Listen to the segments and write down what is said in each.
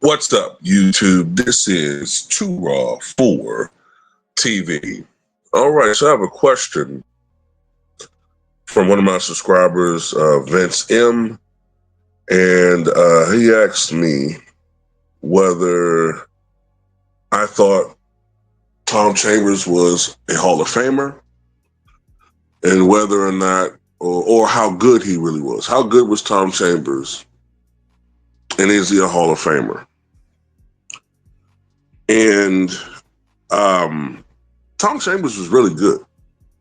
What's up, YouTube? This is Too Raw for TV. All right, so I have a question from one of my subscribers, Vince M. And he asked me whether I thought Tom Chambers was a Hall of Famer and whether or not, or how good he really was. How good was Tom Chambers? And is he a Hall of Famer? And Tom Chambers was really good.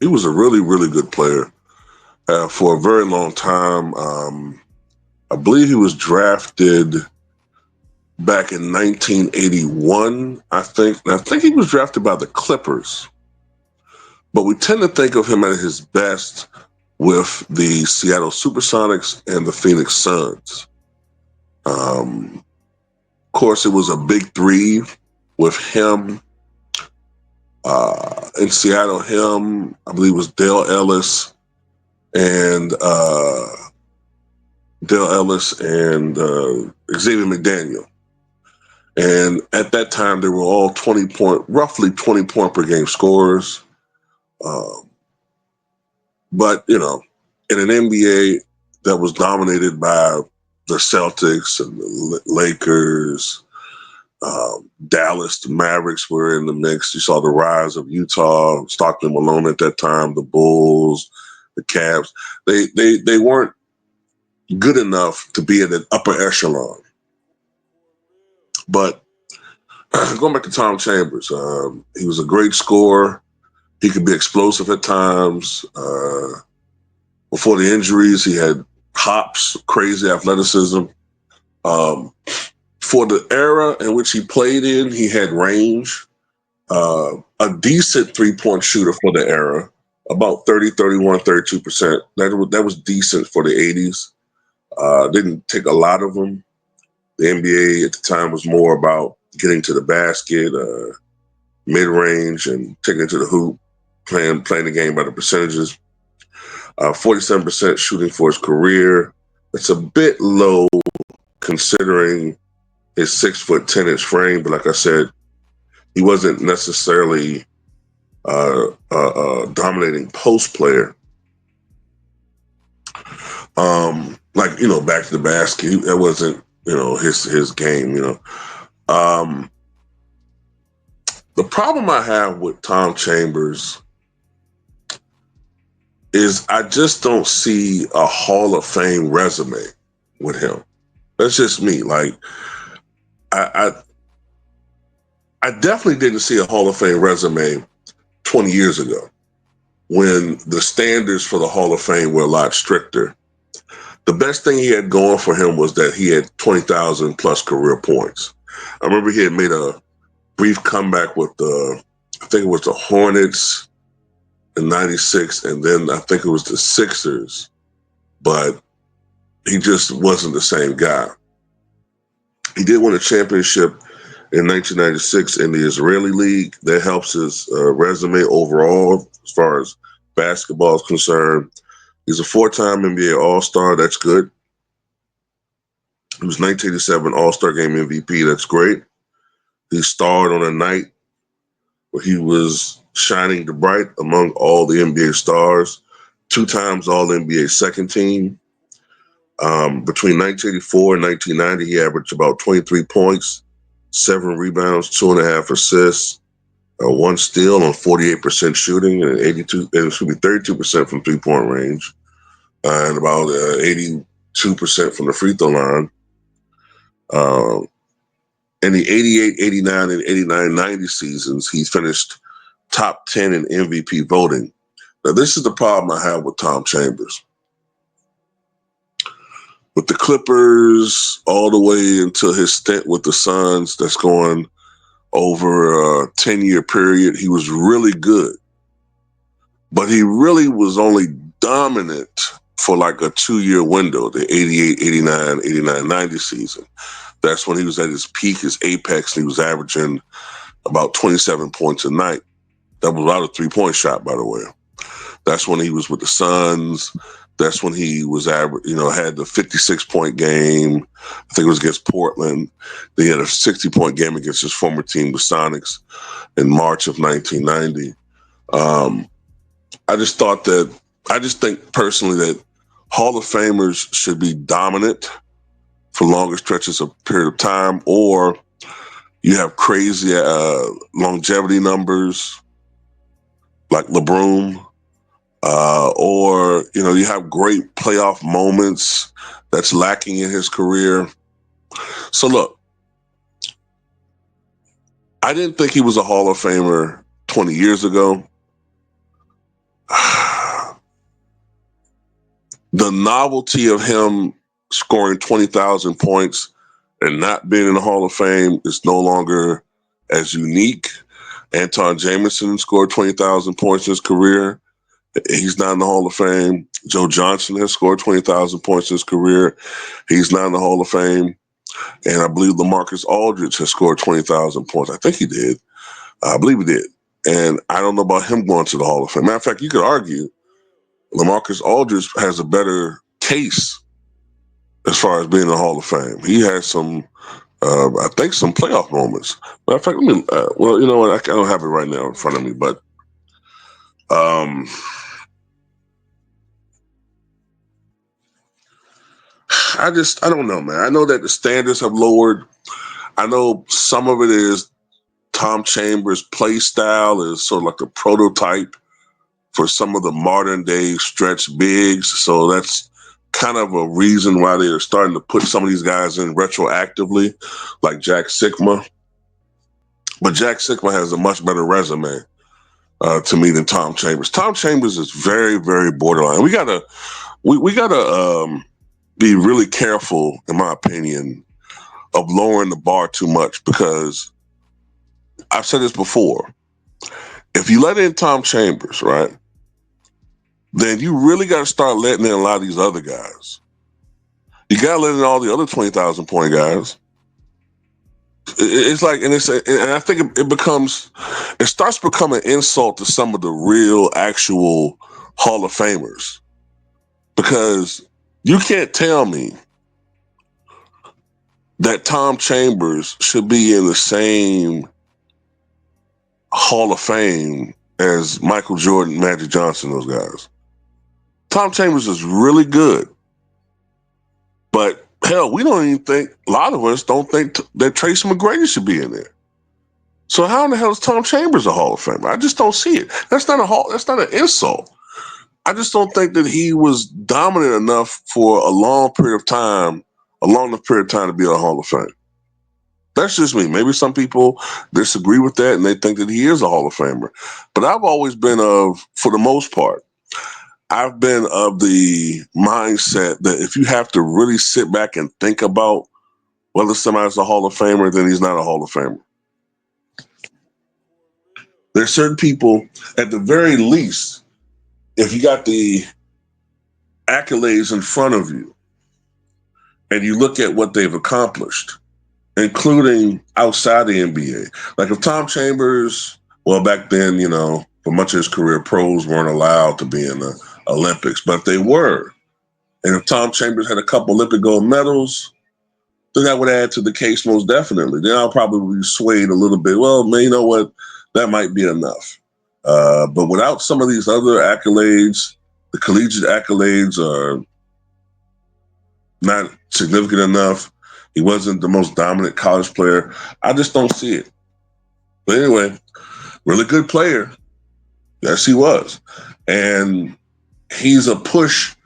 He was a really, really good player for a very long time. I believe he was drafted back in 1981, I think. And I think he was drafted by the Clippers. But we tend to think of him at his best with the Seattle Supersonics and the Phoenix Suns. Of course, it was a big three with him in Seattle. Him, I believe, was Dale Ellis and Xavier McDaniel. And at that time, they were all roughly 20 point per game scorers. But, you know, in an NBA that was dominated by the Celtics and the Lakers, Dallas, the Mavericks were in the mix. You saw the rise of Utah, Stockton Malone at that time, the Bulls, the Cavs. They weren't good enough to be in an upper echelon. But going back to Tom Chambers, he was a great scorer. He could be explosive at times. Before the injuries, he had hops, crazy athleticism. For the era in which he played in, he had range. A decent three-point shooter for the era, about 30, 31, 32%. That was decent for the 80s. Didn't take a lot of them. The NBA at the time was more about getting to the basket, mid-range, and taking it to the hoop, playing the game by the percentages. 47% shooting for his career. That's a bit low considering his 6'10" frame, but like I said, he wasn't necessarily a dominating post player. Like, you know, back to the basket, that wasn't, you know, his game, you know. The problem I have with Tom Chambers is I just don't see a Hall of Fame resume with him. That's just me. Like, I definitely didn't see a Hall of Fame resume 20 years ago when the standards for the Hall of Fame were a lot stricter. The best thing he had going for him was that he had 20,000 plus career points. I remember he had made a brief comeback with I think it was the Hornets in 96, and then I think it was the Sixers, but he just wasn't the same guy. He did win a championship in 1996 in the Israeli League. That helps his resume overall as far as basketball is concerned. He's a four-time NBA All-Star. That's good. He was 1987 All-Star Game MVP. That's great. He starred on a night where he was shining the bright among all the NBA stars. 2 times All-NBA second team. Between 1984 and 1990, he averaged about 23 points, 7 rebounds, 2.5 assists, 1 steal on 48% shooting, and 32% from three-point range, and about 82% from the free throw line. In the 88, 89, and 89, 90 seasons, he finished top 10 in MVP voting. Now, this is the problem I have with Tom Chambers. With the Clippers all the way until his stint with the Suns, that's going over a 10-year period, he was really good. But he really was only dominant for like a 2-year window, the 88, 89, 89, 90 season. That's when he was at his peak, his apex, and he was averaging about 27 points a night. That was without a three-point shot, by the way. That's when he was with the Suns. That's when he was had the 56-point game. I think it was against Portland. They had a 60-point game against his former team, the Sonics, in March of 1990. I just think personally that Hall of Famers should be dominant for longer stretches of period of time, or you have crazy longevity numbers like LeBron, or you have great playoff moments that's lacking in his career. So look, I didn't think he was a Hall of Famer 20 years ago. The novelty of him scoring 20,000 points and not being in the Hall of Fame is no longer as unique. Antawn Jamison scored 20,000 points in his career. He's not in the Hall of Fame. Joe Johnson has scored 20,000 points in his career. He's not in the Hall of Fame. And I believe LaMarcus Aldridge has scored 20,000 points. I think he did. I believe he did. And I don't know about him going to the Hall of Fame. Matter of fact, you could argue LaMarcus Aldridge has a better case as far as being in the Hall of Fame. He has some, I think, some playoff moments. Matter of fact, well, you know what? I don't have it right now in front of me, but I don't know, man. I know that the standards have lowered. I know some of it is Tom Chambers' play style is sort of like a prototype for some of the modern day stretch bigs. So that's kind of a reason why they're starting to put some of these guys in retroactively, like Jack Sikma. But Jack Sikma has a much better resume to me than Tom Chambers. Tom Chambers is very, very borderline. We gotta be really careful, in my opinion, of lowering the bar too much, because I've said this before. If you let in Tom Chambers, right, then you really got to start letting in a lot of these other guys. You got to let in all the other 20,000 point guys. It's like, and I think it starts becoming an insult to some of the real, actual Hall of Famers, because you can't tell me that Tom Chambers should be in the same Hall of Fame as Michael Jordan, Magic Johnson, those guys. Tom Chambers is really good, but hell, we don't even think, a lot of us don't think that Tracy McGrady should be in there. So how in the hell is Tom Chambers a Hall of Famer? I just don't see it. That's not an insult. I just don't think that he was dominant enough for a long enough period of time to be in a Hall of Fame. That's just me. Maybe some people disagree with that and they think that he is a Hall of Famer. But I've always been for the most part, I've been of the mindset that if you have to really sit back and think about whether somebody's a Hall of Famer, then he's not a Hall of Famer. There's certain people, at the very least, if you got the accolades in front of you and you look at what they've accomplished, including outside the NBA. Like if Tom Chambers, well, back then, for much of his career, pros weren't allowed to be in the Olympics, but they were. And if Tom Chambers had a couple Olympic gold medals, then that would add to the case most definitely. Then I'll probably be swayed a little bit. Well, man, you know what? That might be enough. But without some of these other accolades, the collegiate accolades are not significant enough. He wasn't the most dominant college player. I just don't see it. But anyway, really good player. Yes, he was. And he's a push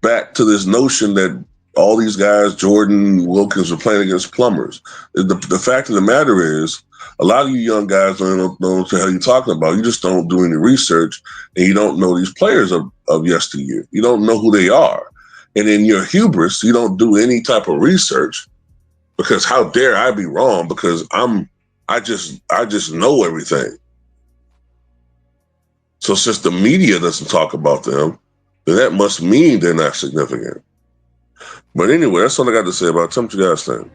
back to this notion that all these guys, Jordan, Wilkins, are playing against plumbers. The fact of the matter is, a lot of you young guys don't know what the hell you're talking about. You just don't do any research, and you don't know these players of yesteryear. You don't know who they are. And in your hubris, you don't do any type of research, because how dare I be wrong, because I just know everything. So since the media doesn't talk about them, then that must mean they're not significant. But anyway, that's all I got to say about it. Tell me what you guys think.